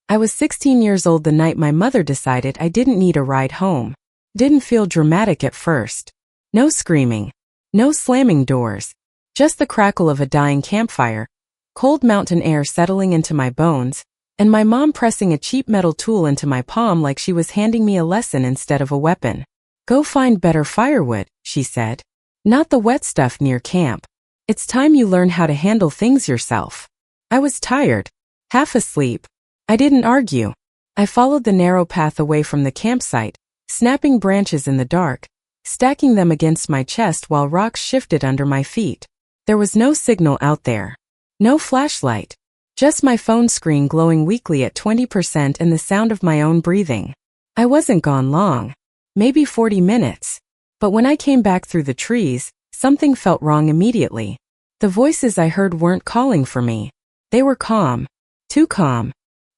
I was 16 years old the night my mother decided I didn't need a ride home. Didn't feel dramatic at first. No screaming. No slamming doors. Just the crackle of a dying campfire, cold mountain air settling into my bones, and my mom pressing a cheap metal tool into my palm like she was handing me a lesson instead of a weapon. Go find better firewood, she said. Not the wet stuff near camp. It's time you learn how to handle things yourself. I was tired. Half asleep. I didn't argue. I followed the narrow path away from the campsite, snapping branches in the dark, stacking them against my chest while rocks shifted under my feet. There was no signal out there. No flashlight. Just my phone screen glowing weakly at 20% and the sound of my own breathing. I wasn't gone long. Maybe 40 minutes. But when I came back through the trees, something felt wrong immediately. The voices I heard weren't calling for me. They were calm. Too calm.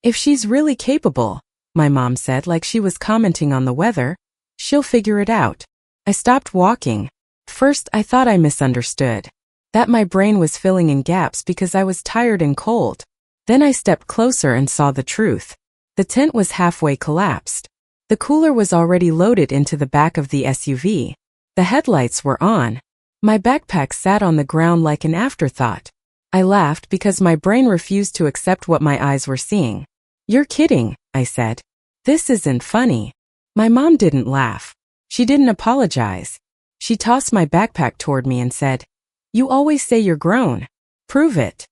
If she's really capable, my mom said like she was commenting on the weather, she'll figure it out. I stopped walking. First, I thought I misunderstood. That my brain was filling in gaps because I was tired and cold. Then I stepped closer and saw the truth. The tent was halfway collapsed. The cooler was already loaded into the back of the SUV. The headlights were on. My backpack sat on the ground like an afterthought. I laughed because my brain refused to accept what my eyes were seeing. You're kidding, I said. This isn't funny. My mom didn't laugh. She didn't apologize. She tossed my backpack toward me and said, You always say you're grown. Prove it.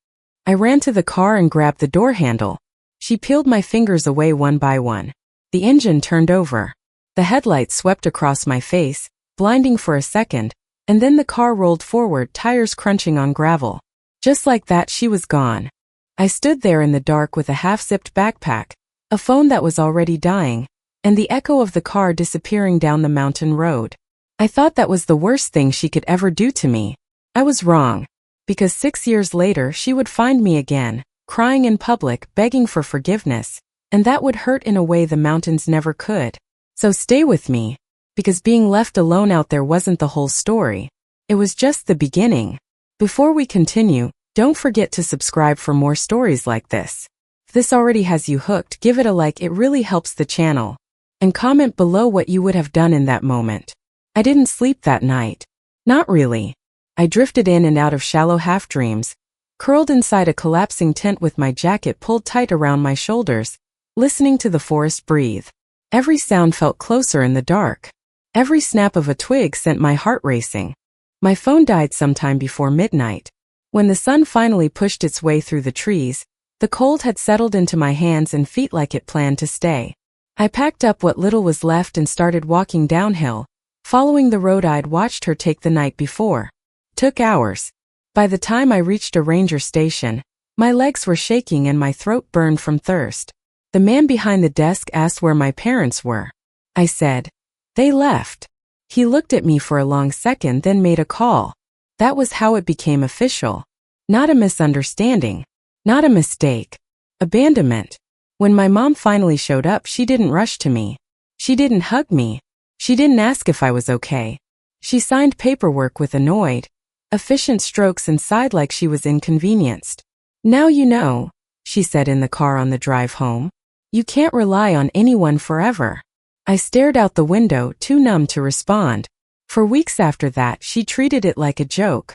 I ran to the car and grabbed the door handle. She peeled my fingers away one by one. The engine turned over. The headlights swept across my face, blinding for a second, and then the car rolled forward, tires crunching on gravel. Just like that, she was gone. I stood there in the dark with a half-zipped backpack, a phone that was already dying, and the echo of the car disappearing down the mountain road. I thought that was the worst thing she could ever do to me. I was wrong. Because 6 years later she would find me again, crying in public, begging for forgiveness, and that would hurt in a way the mountains never could. So stay with me. Because being left alone out there wasn't the whole story. It was just the beginning. Before we continue, don't forget to subscribe for more stories like this. If this already has you hooked, give it a like, it really helps the channel. And comment below what you would have done in that moment. I didn't sleep that night. Not really. I drifted in and out of shallow half-dreams, curled inside a collapsing tent with my jacket pulled tight around my shoulders, listening to the forest breathe. Every sound felt closer in the dark. Every snap of a twig sent my heart racing. My phone died sometime before midnight. When the sun finally pushed its way through the trees, the cold had settled into my hands and feet like it planned to stay. I packed up what little was left and started walking downhill, following the road I'd watched her take the night before. Took hours. By the time I reached a ranger station, my legs were shaking and my throat burned from thirst. The man behind the desk asked where my parents were. I said, They left. He looked at me for a long second, then made a call. That was how it became official. Not a misunderstanding. Not a mistake. Abandonment. When my mom finally showed up, she didn't rush to me. She didn't hug me. She didn't ask if I was okay. She signed paperwork with annoyed, efficient strokes and sighed like she was inconvenienced. Now you know, she said in the car on the drive home. You can't rely on anyone forever. I stared out the window, too numb to respond. For weeks after that, she treated it like a joke.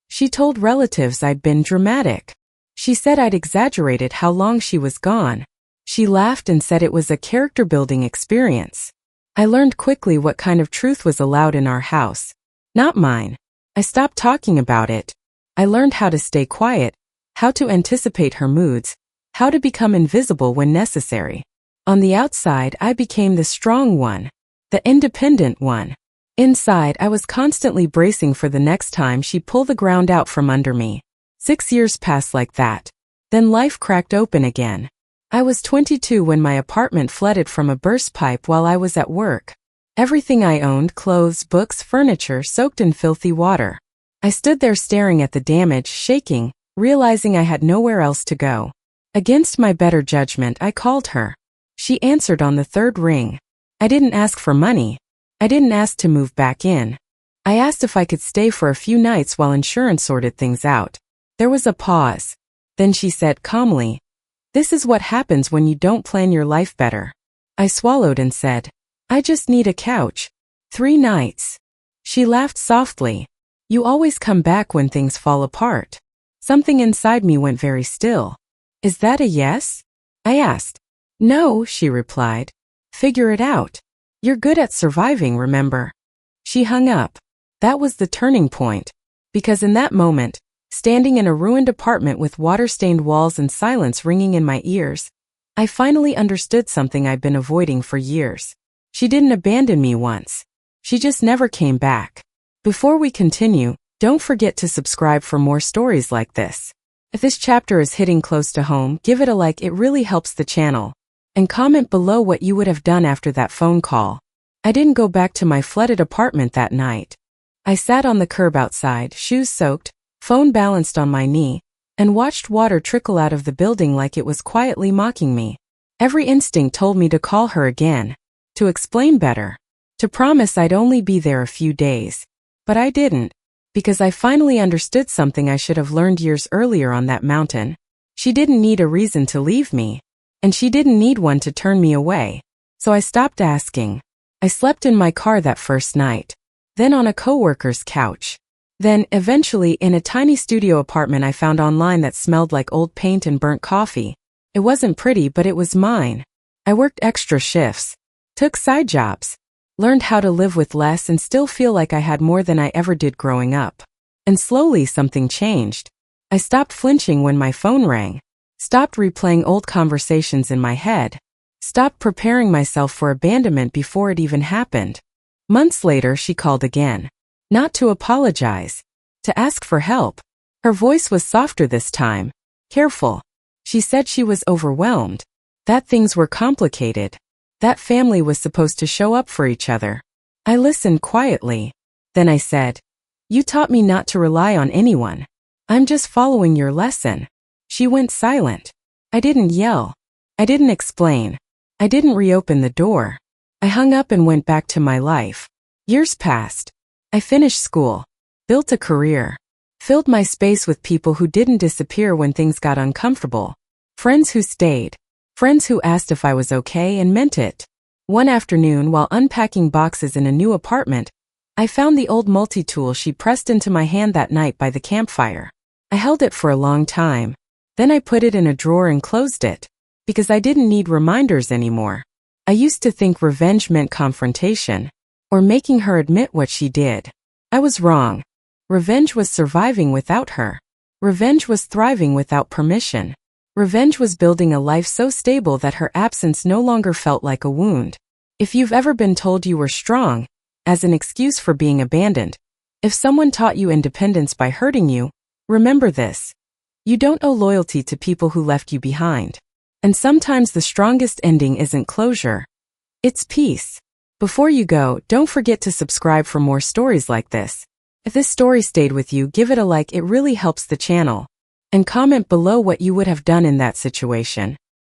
She told relatives I'd been dramatic. She said I'd exaggerated how long she was gone. She laughed and said it was a character-building experience. I learned quickly what kind of truth was allowed in our house. Not mine. I stopped talking about it. I learned how to stay quiet, how to anticipate her moods, how to become invisible when necessary. On the outside, I became the strong one, the independent one. Inside, I was constantly bracing for the next time she'd pull the ground out from under me. 6 years passed like that. Then life cracked open again. I was 22 when my apartment flooded from a burst pipe while I was at work. Everything I owned, clothes, books, furniture, soaked in filthy water. I stood there staring at the damage, shaking, realizing I had nowhere else to go. Against my better judgment, I called her. She answered on the third ring. I didn't ask for money. I didn't ask to move back in. I asked if I could stay for a few nights while insurance sorted things out. There was a pause. Then she said calmly, This is what happens when you don't plan your life better. I swallowed and said, I just need a couch. 3 nights. She laughed softly. You always come back when things fall apart. Something inside me went very still. Is that a yes? I asked. No, she replied. Figure it out. You're good at surviving, remember? She hung up. That was the turning point. Because in that moment, standing in a ruined apartment with water-stained walls and silence ringing in my ears, I finally understood something I'd been avoiding for years. She didn't abandon me once. She just never came back. Before we continue, don't forget to subscribe for more stories like this. If this chapter is hitting close to home, give it a like, it really helps the channel. And comment below what you would have done after that phone call. I didn't go back to my flooded apartment that night. I sat on the curb outside, shoes soaked, phone balanced on my knee, and watched water trickle out of the building like it was quietly mocking me. Every instinct told me to call her again, to explain better, to promise I'd only be there a few days. But I didn't, because I finally understood something I should have learned years earlier on that mountain. She didn't need a reason to leave me, and she didn't need one to turn me away. So I stopped asking. I slept in my car that first night, then on a coworker's couch. Then, eventually, in a tiny studio apartment I found online that smelled like old paint and burnt coffee. It wasn't pretty, but it was mine. I worked extra shifts, took side jobs, learned how to live with less and still feel like I had more than I ever did growing up. And slowly something changed. I stopped flinching when my phone rang, stopped replaying old conversations in my head, stopped preparing myself for abandonment before it even happened. Months later, she called again. Not to apologize, to ask for help. Her voice was softer this time, careful. She said she was overwhelmed, that things were complicated, that family was supposed to show up for each other. I listened quietly. Then I said, you taught me not to rely on anyone. I'm just following your lesson. She went silent. I didn't yell. I didn't explain. I didn't reopen the door. I hung up and went back to my life. Years passed. I finished school, built a career, filled my space with people who didn't disappear when things got uncomfortable. Friends who stayed, friends who asked if I was okay and meant it. One afternoon, while unpacking boxes in a new apartment, I found the old multi-tool she pressed into my hand that night by the campfire. I held it for a long time. Then I put it in a drawer and closed it, because I didn't need reminders anymore. I used to think revenge meant confrontation, or making her admit what she did. I was wrong. Revenge was surviving without her. Revenge was thriving without permission. Revenge was building a life so stable that her absence no longer felt like a wound. If you've ever been told you were strong, as an excuse for being abandoned, if someone taught you independence by hurting you, remember this. You don't owe loyalty to people who left you behind. And sometimes the strongest ending isn't closure. It's peace. Before you go, don't forget to subscribe for more stories like this. If this story stayed with you, give it a like, it really helps the channel. And comment below what you would have done in that situation.